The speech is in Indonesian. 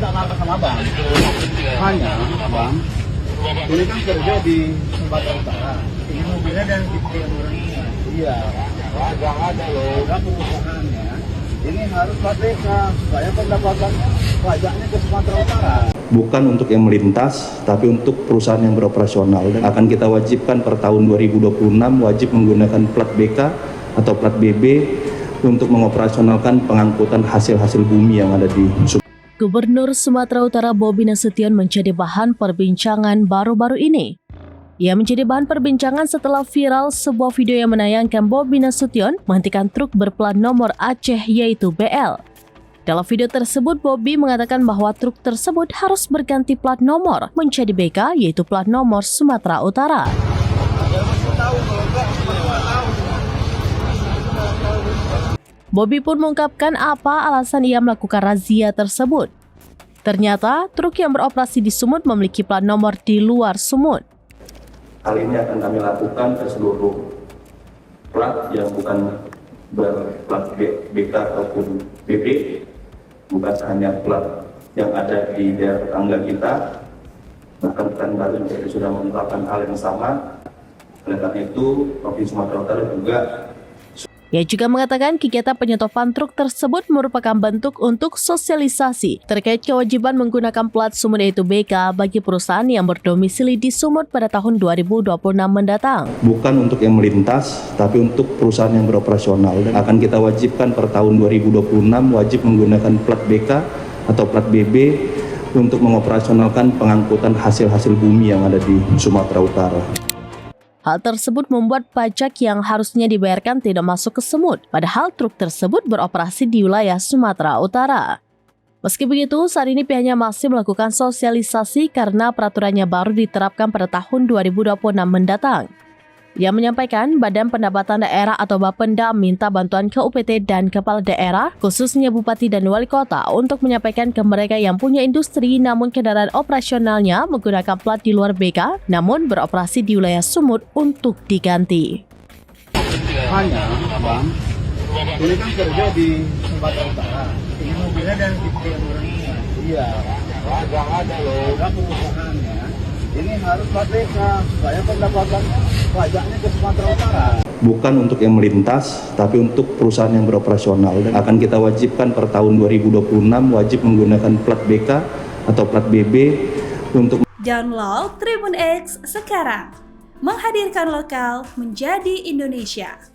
minta maaf sama bang. Hanya bang, ini kan kerja di Sumatera Utara. Ini mobilnya dan tipe yang orang ini. Iya. Ada loh. Ada perusahaannya. Ini harus KPK supaya pendapatan pajaknya ke Sumatera Utara. Bukan untuk yang melintas, tapi untuk perusahaan yang beroperasional. Dan akan kita wajibkan per tahun 2026 wajib menggunakan plat BK atau plat BB untuk mengoperasionalkan pengangkutan hasil-hasil bumi yang ada di Gubernur Sumatera Utara Bobi Nasution menjadi bahan perbincangan baru-baru ini. Ia menjadi bahan perbincangan setelah viral sebuah video yang menayangkan Bobi Nasution menghentikan truk berplat nomor Aceh yaitu BL. Dalam video tersebut, Bobi mengatakan bahwa truk tersebut harus berganti plat nomor menjadi BK yaitu plat nomor Sumatera Utara. Bobi pun mengungkapkan apa alasan ia melakukan razia tersebut. Ternyata, truk yang beroperasi di Sumut memiliki plat nomor di luar Sumut. Hal ini akan kami lakukan ke seluruh plat yang bukan berplat BK ataupun BB, bukan hanya plat yang ada di daerah tetangga kita, bahkan Pekan Baru juga sudah menerapkan hal yang sama. Oleh karena itu, Provinsi Sumatera Utara juga. Ia juga mengatakan kegiatan penyetopan truk tersebut merupakan bentuk untuk sosialisasi terkait kewajiban menggunakan plat Sumut yaitu BK bagi perusahaan yang berdomisili di Sumut pada tahun 2026 mendatang. Bukan untuk yang melintas, tapi untuk perusahaan yang beroperasional. Dan akan kita wajibkan per tahun 2026 wajib menggunakan plat BK atau plat BB untuk mengoperasionalkan pengangkutan hasil-hasil bumi yang ada di Sumatera Utara. Hal tersebut membuat pajak yang harusnya dibayarkan tidak masuk ke Sumut, padahal truk tersebut beroperasi di wilayah Sumatera Utara. Meski begitu, saat ini pihaknya masih melakukan sosialisasi karena peraturannya baru diterapkan pada tahun 2026 mendatang. Ia menyampaikan Badan Pendapatan Daerah atau Bapenda minta bantuan ke UPT dan kepala daerah, khususnya Bupati dan Wali Kota, untuk menyampaikan ke mereka yang punya industri namun kendaraan operasionalnya menggunakan plat di luar BK, namun beroperasi di wilayah Sumut untuk diganti. Hanya bang, ini kan kerja di Sumatera Utara. Ini mobilnya dan tipe yang orang ini. Iya. Ada loh. Ada perusahaannya. Ini harus KPK supaya pendapatan pajaknya ke Sumatera Utara. Bukan untuk yang melintas, tapi untuk perusahaan yang beroperasional. Dan akan kita wajibkan per tahun 2026 wajib menggunakan plat BK atau plat BB untuk Download Tribun X sekarang. Menghadirkan lokal menjadi Indonesia.